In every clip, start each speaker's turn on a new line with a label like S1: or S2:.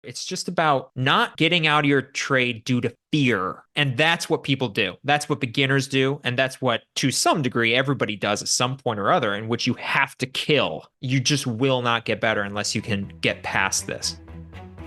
S1: It's just about not getting out of your trade due to fear. And that's what people do. That's what beginners do. And that's what, to some degree, everybody does at some point or other, in which you have to kill. You just will not get better unless you can get past this.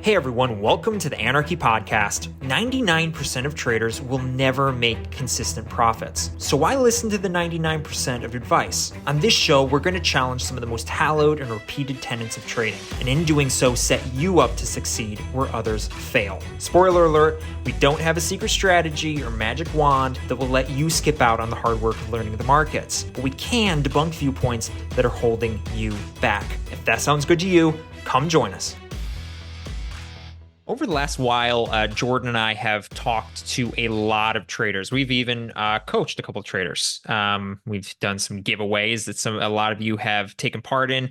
S1: Hey everyone, welcome to the Anarchy Podcast. 99% of traders will never make consistent profits. So why listen to the 99% of advice? On this show, we're going to challenge some of the most hallowed and repeated tenets of trading, and in doing so, set you up to succeed where others fail. Spoiler alert, we don't have a secret strategy or magic wand that will let you skip out on the hard work of learning the markets, but we can debunk viewpoints that are holding you back. If that sounds good to you, come join us. Over the last while, Jordan and I have talked to a lot of traders. We've even coached a couple of traders. We've done some giveaways that a lot of you have taken part in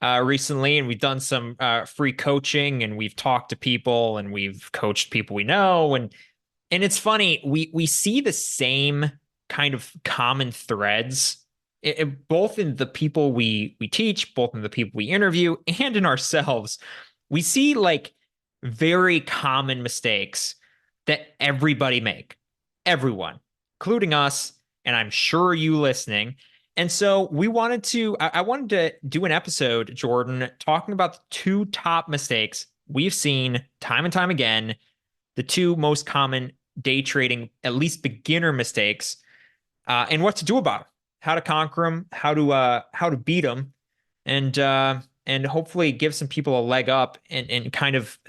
S1: recently, and we've done some free coaching, and we've talked to people, and we've coached people we know, and it's funny, we see the same kind of common threads, both in the people we teach, both in the people we interview, and in ourselves. We see like very common mistakes that everybody everyone, including us, and I'm sure you listening. And so I wanted to do an episode, Jordan, talking about the two top mistakes we've seen time and time again, the two most common day trading, at least beginner mistakes, and what to do about them, how to conquer them, how to beat them, and hopefully give some people a leg up and kind of,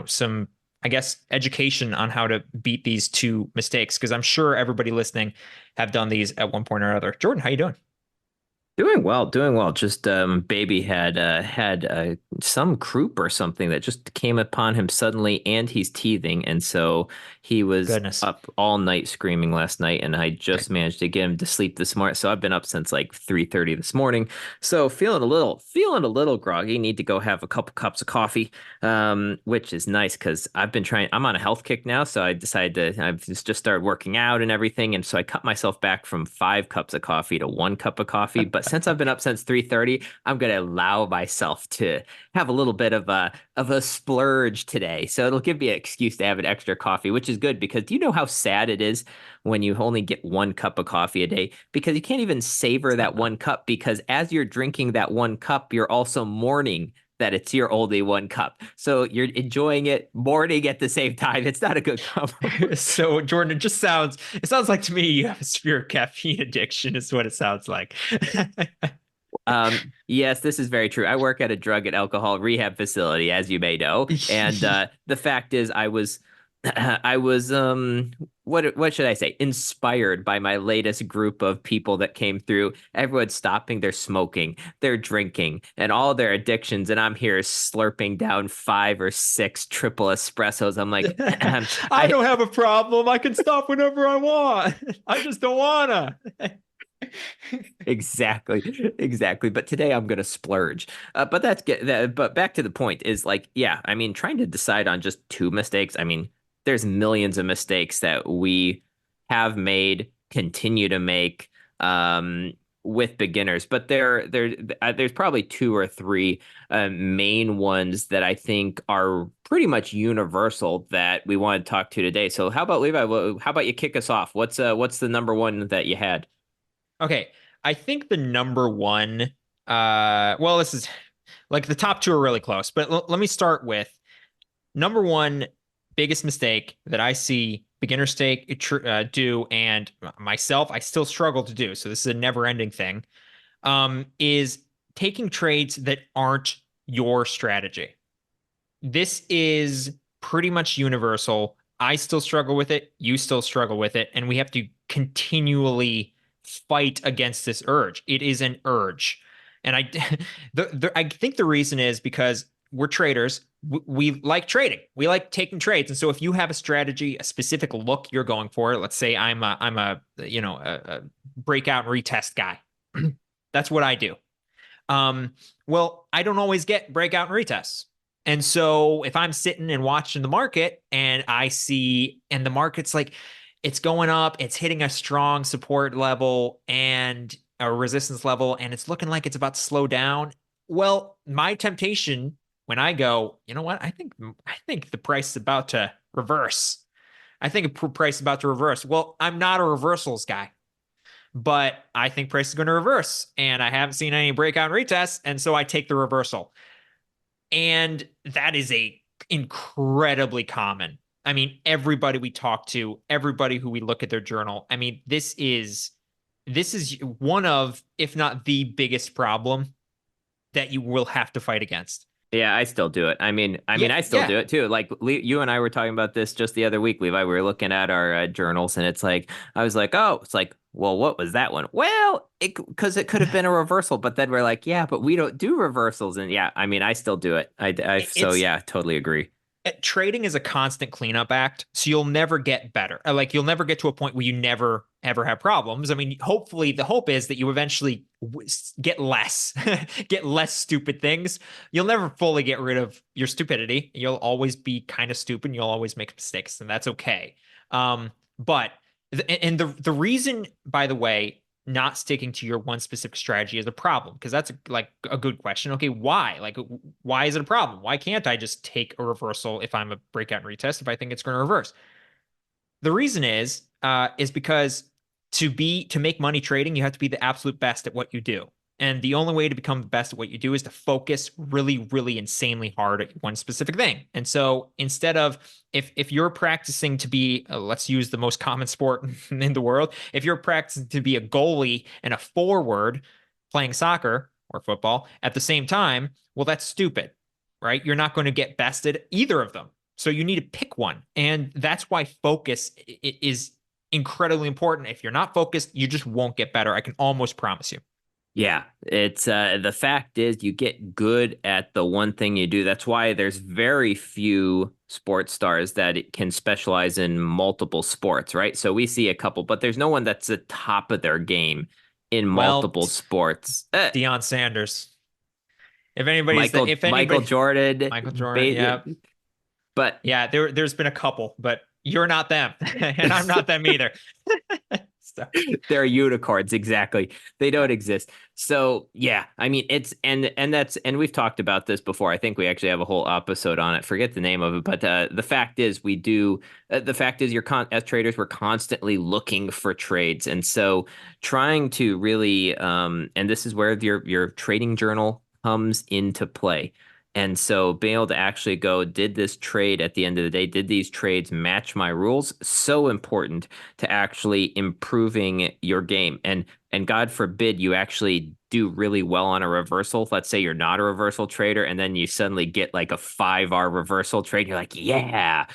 S1: some, I guess, education on how to beat these two mistakes, because I'm sure everybody listening have done these at one point or another. Jordan, how you doing?
S2: Doing well, doing well. Just baby had some croup or something that just came upon him suddenly, and he's teething, and so he was
S1: Goodness.
S2: up all night screaming last night, and I just managed to get him to sleep this morning. So I've been up since like 3:30 this morning. So feeling a little groggy. Need to go have a couple cups of coffee, which is nice because I've been trying. I'm on a health kick now, so I decided I've just started working out and everything, and so I cut myself back from 5 cups of coffee to 1 cup of coffee. But since I've been up since 3:30, I'm gonna allow myself to have a little bit of a splurge today. So it'll give me an excuse to have an extra coffee, which is good because do you know how sad it is when you only get 1 cup of coffee a day? Because you can't even savor that 1 cup because as you're drinking that 1 cup, you're also mourning that it's your only 1 cup. So you're enjoying it, mourning at the same time. It's not a good combo.
S1: So Jordan, it sounds like to me you have a severe caffeine addiction is what it sounds like.
S2: Yes, this is very true. I work at a drug and alcohol rehab facility, as you may know, and the fact is, I was, what should I say? Inspired by my latest group of people that came through. Everyone's stopping their smoking, their drinking, and all their addictions, and I'm here slurping down 5 or 6 triple espressos. I'm like,
S1: I
S2: I
S1: don't have a problem. I can stop whenever I want. I just don't wanna.
S2: exactly. But today I'm gonna splurge. But that's get that. But back to the point is like, yeah, I mean, trying to decide on just 2 mistakes. I mean, there's millions of mistakes that we have made, continue to make, with beginners. But there's probably 2 or 3 main ones that I think are pretty much universal that we want to talk to today. So how about Levi? How about you kick us off? What's the number one that you had?
S1: Okay, I think the number one, well, this is like the top two are really close, but let me start with number one biggest mistake that I see beginner stake do, and myself, I still struggle to do. So this is a never-ending thing. Is taking trades that aren't your strategy. This is pretty much universal. I still struggle with it. You still struggle with it, and we have to continually fight against this urge. It is an urge, and I think the reason is because we're traders. We like trading. We like taking trades. And so if you have a strategy, a specific look you're going for, let's say I'm a a breakout and retest guy. That's what I do. Well, I don't always get breakout and retests. And so if I'm sitting and watching the market and I see, and the market's like, it's going up, it's hitting a strong support level and a resistance level, and it's looking like it's about to slow down. Well, my temptation when I go, you know what? I think the price is about to reverse. I think a price is about to reverse. Well, I'm not a reversals guy, but I think price is going to reverse, and I haven't seen any breakout and retests, and so I take the reversal. And that is a incredibly common. I mean, everybody we talk to, everybody who we look at their journal, I mean, this is one of, if not the biggest problem that you will have to fight against.
S2: Yeah, I still do it.
S1: Yeah,
S2: I still
S1: yeah.
S2: do it too. Like you and I were talking about this just the other week, Levi. We were looking at our journals, and it's like I was like, "Oh, it's like, well, what was that one?" Well, because it could have been a reversal, but then we're like, "Yeah, but we don't do reversals." And yeah, I still do it. So
S1: It's
S2: yeah, totally agree.
S1: trading is a constant cleanup act, so you'll never get better. Like you'll never get to a point where you never ever have problems. I mean, hopefully the hope is that you eventually get less get less stupid things. You'll never fully get rid of your stupidity. You'll always be kind of stupid, and you'll always make mistakes, and that's okay. But and the reason, by the way, not sticking to your one specific strategy is a problem, because that's like a good question. Okay, why? Like, why is it a problem? Why can't I just take a reversal if I'm a breakout and retest if I think it's going to reverse? The reason is because to make money trading, you have to be the absolute best at what you do. And the only way to become the best at what you do is to focus really, really insanely hard at one specific thing. And so instead of if you're practicing to be, let's use the most common sport in the world, if you're practicing to be a goalie and a forward playing soccer or football at the same time, well, that's stupid, right? You're not going to get bested either of them. So you need to pick one. And that's why focus is incredibly important. If you're not focused, you just won't get better. I can almost promise you.
S2: Yeah, it's the fact is you get good at the one thing you do. That's why there's very few sports stars that can specialize in multiple sports, right? So we see a couple, but there's no one that's the top of their game in
S1: Well,
S2: multiple sports.
S1: Deion Sanders. If
S2: Michael
S1: anybody,
S2: Jordan,
S1: Michael Jordan, yeah,
S2: but
S1: yeah, there's been a couple, but you're not them, and I'm not them either. So,
S2: they're unicorns, exactly. They don't exist. So yeah, I mean it's and we've talked about this before. I think we actually have a whole episode on it. Forget the name of it, but the fact is we do. The fact is as traders we're constantly looking for trades, and so trying to really and this is where your trading journal comes into play. And so being able to actually go, did this trade at the end of the day, did these trades match my rules? So important to actually improving your game. And God forbid you actually do really well on a reversal. Let's say you're not a reversal trader, and then you suddenly get like a 5R reversal trade. You're like, yeah,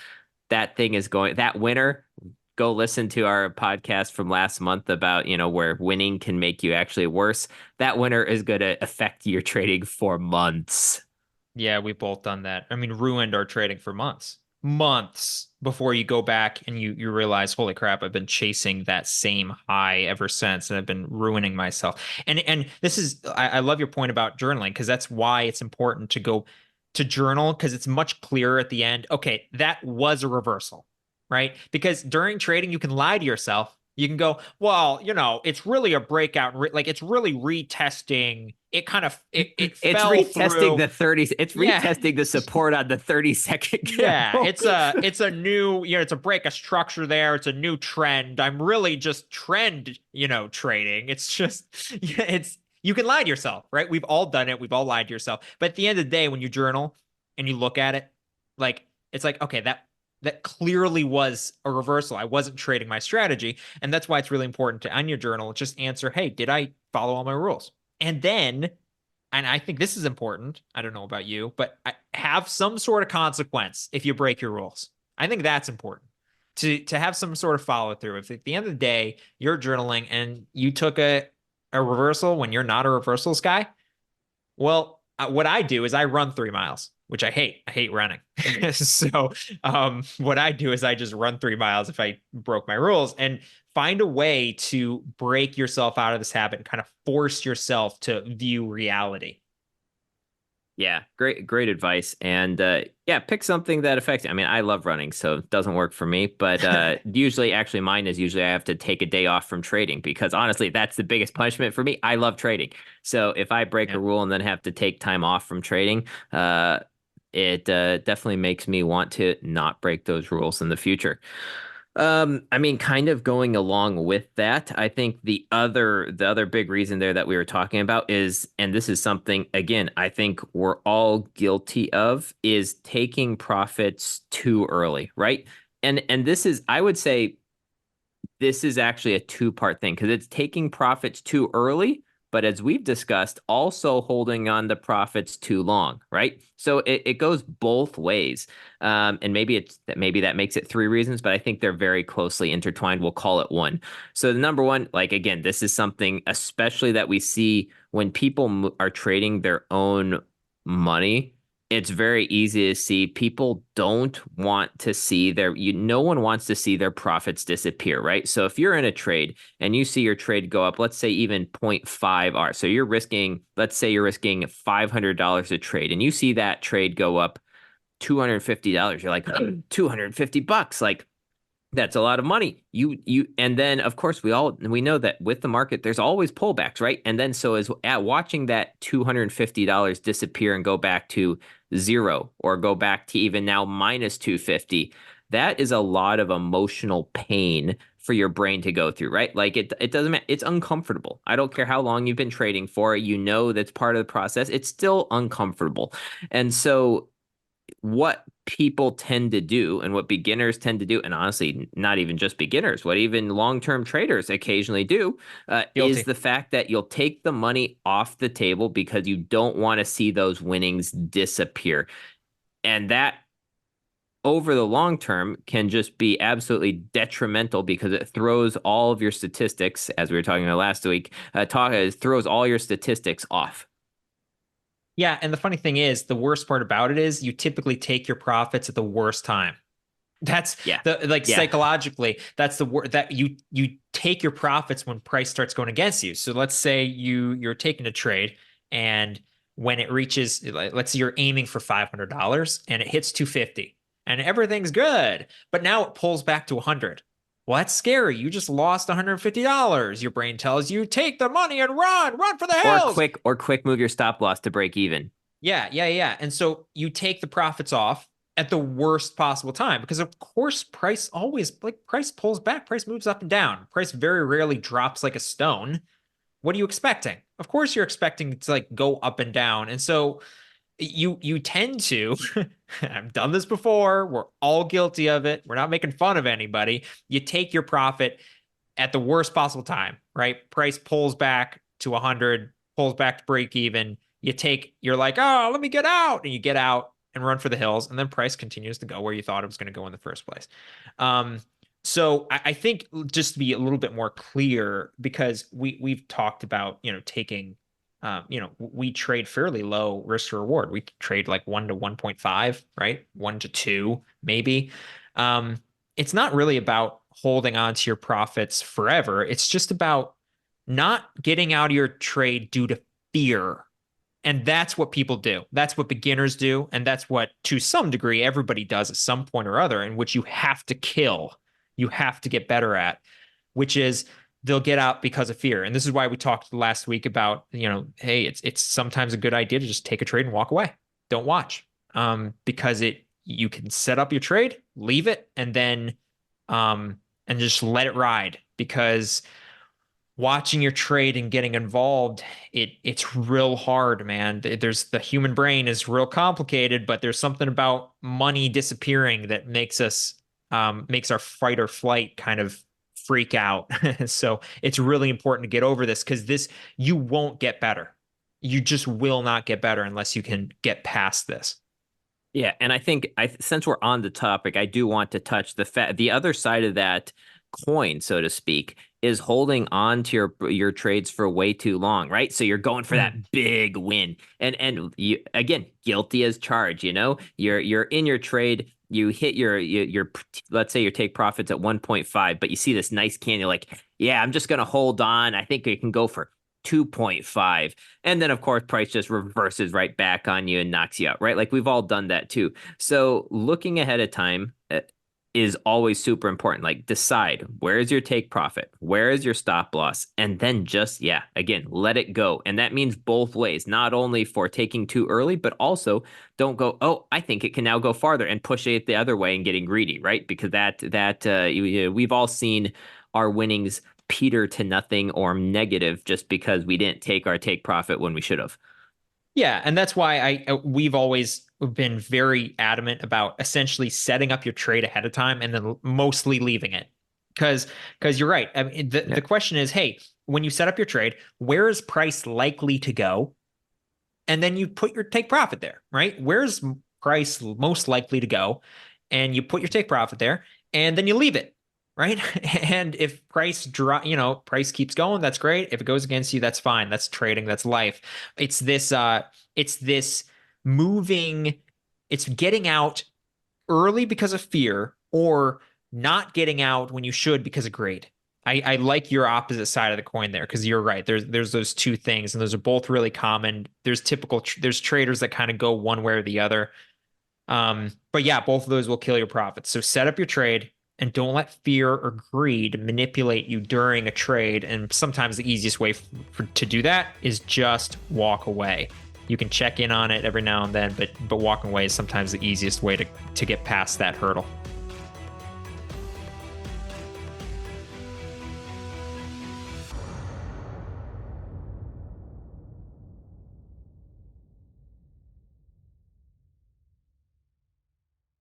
S2: that thing is going, that winner. Go listen to our podcast from last month about, where winning can make you actually worse. That winner is going to affect your trading for months.
S1: yeah, we've both done that. I mean, ruined our trading for months before you go back and you realize, holy crap, I've been chasing that same high ever since, and I've been ruining myself. And this is, I love your point about journaling, because that's why it's important to go to journal, because it's much clearer at the end. Okay, that was a reversal, right? Because during trading, you can lie to yourself. You can go, well, it's really a breakout, like it's really retesting. It kind of it
S2: It's
S1: fell
S2: retesting
S1: through.
S2: the 30. It's
S1: Yeah,
S2: retesting the support on the 30-second
S1: yeah,
S2: candle.
S1: it's a new, it's a break of structure there. It's a new trend. I'm really just trend, trading. It's just, it's, you can lie to yourself, right? We've all done it. We've all lied to yourself. But at the end of the day, when you journal and you look at it, like, it's like, okay, that clearly was a reversal. I wasn't trading my strategy. And that's why it's really important to, on your journal, just answer, hey, did I follow all my rules? And then, and I think this is important. I don't know about you, but have some sort of consequence if you break your rules. I think that's important to have some sort of follow through. If at the end of the day you're journaling and you took a reversal when you're not a reversals guy, well, what I do is I run 3 miles, which I hate. I hate running. So what I do is I just run 3 miles if I broke my rules, and find a way to break yourself out of this habit and kind of force yourself to view reality.
S2: Yeah, great advice. And yeah, pick something that affects you. I mean, I love running, so it doesn't work for me. But usually, actually, mine is usually I have to take a day off from trading, because honestly, that's the biggest punishment for me. I love trading. So if I break
S1: Yeah.
S2: a rule and then have to take time off from trading, it definitely makes me want to not break those rules in the future. I mean, kind of going along with that, I think the other big reason there that we were talking about is, and this is something again, I think we're all guilty of, is taking profits too early, right? And this is, I would say, this is actually a two-part thing because it's taking profits too early, but as we've discussed, also holding on to profits too long, right? So it goes both ways. And maybe that makes it three reasons, but I think they're very closely intertwined. We'll call it one. So the number one, like again, this is something especially that we see when people are trading their own money. It's very easy to see people don't want to see no one wants to see their profits disappear, right? So if you're in a trade and you see your trade go up, let's say even 0.5 R. So let's say you're risking $500 a trade and you see that trade go up $250. You're like, $250. Like, that's a lot of money. And then of course we know that with the market there's always pullbacks, right? And then so as at watching that $250 disappear and go back to zero or go back to even now minus 250, that is a lot of emotional pain for your brain to go through, right? Like it doesn't matter. It's uncomfortable. I don't care how long you've been trading for, that's part of the process. It's still uncomfortable. And so what people tend to do and what beginners tend to do, and honestly, not even just beginners, what even long-term traders occasionally do, is
S1: Guilty.
S2: the fact that you'll take the money off the table because you don't want to see those winnings disappear. And that over the long term can just be absolutely detrimental because it throws all of your statistics, as we were talking about last week, throws all your statistics off.
S1: Yeah, and the funny thing is, the worst part about it is you typically take your profits at the worst time. That's
S2: Yeah.
S1: the like
S2: Yeah.
S1: psychologically, that's the word that you take your profits when price starts going against you. So let's say you're taking a trade and when it reaches, let's say you're aiming for $500 and it hits 250 and everything's good, but now it pulls back to 100. Well, that's scary. You just lost $150. Your brain tells you, take the money and run for the hills.
S2: Or quick move your stop loss to break even.
S1: Yeah. And so you take the profits off at the worst possible time because of course price pulls back, price moves up and down. Price very rarely drops like a stone. What are you expecting? Of course you're expecting to like go up and down. And so you tend to I've done this before. We're all guilty of it. We're not making fun of anybody. You take your profit at the worst possible time, right? Price pulls back to 100, pulls back to break even. You're like, oh, let me get out. And you get out and run for the hills. And then price continues to go where you thought it was going to go in the first place. Um, so I think just to be a little bit more clear, because we've talked about, taking, we trade fairly low risk to reward. We trade like 1 to 1.5, right? 1 to 2, maybe. Um, it's not really about holding on to your profits forever. It's just about not getting out of your trade due to fear. And that's what people do. That's what beginners do. And that's what, to some degree, everybody does at some point or other, in which you have to kill, you have to get better at, which is they'll get out because of fear. And this is why we talked last week about, hey, it's sometimes a good idea to just take a trade and walk away. Don't watch. Because you can set up your trade, leave it, and then and just let it ride because watching your trade and getting involved, it's real hard, man. There's the human brain is real complicated, but there's something about money disappearing that makes our fight or flight kind of freak out. So it's really important to get over this because you won't get better. You just will not get better unless you can get past this.
S2: Yeah, and I think since we're on the topic, I do want to touch the other side of that coin, so to speak, is holding on to your trades for way too long, right? So you're going for that big win, and you again guilty as charged. You're in your trade, you hit your let's say you take profits at 1.5, but you see this nice candle, like, yeah, I'm just gonna hold on. I think it can go for 2.5, and then of course price just reverses right back on you and knocks you out, right? Like we've all done that too. So looking ahead of time, is always super important. Like decide where is your take profit, where is your stop loss, and then just, yeah, again, let it go. And that means both ways, not only for taking too early, but also don't go, oh, I think it can now go farther and push it the other way and getting greedy, right? Because we've all seen our winnings peter to nothing or negative just because we didn't take our take profit when we should have.
S1: Yeah, and that's why we've always been very adamant about essentially setting up your trade ahead of time and then mostly leaving it. Because you're right. I mean, the question is, hey, when you set up your trade, where is price likely to go? And then you put your take profit there, right? Where's price most likely to go? And you put your take profit there, and then you leave it, right? And if price drop, price keeps going, that's great. If it goes against you, that's fine. That's trading, that's life. It's this moving, it's getting out early because of fear or not getting out when you should because of greed. I like your opposite side of the coin there because you're right. There's those two things, and those are both really common. There's traders that kind of go one way or the other. But yeah, both of those will kill your profits. So set up your trade and don't let fear or greed manipulate you during a trade. And sometimes the easiest way to do that is just walk away. You can check in on it every now and then, but walking away is sometimes the easiest way to get past that hurdle.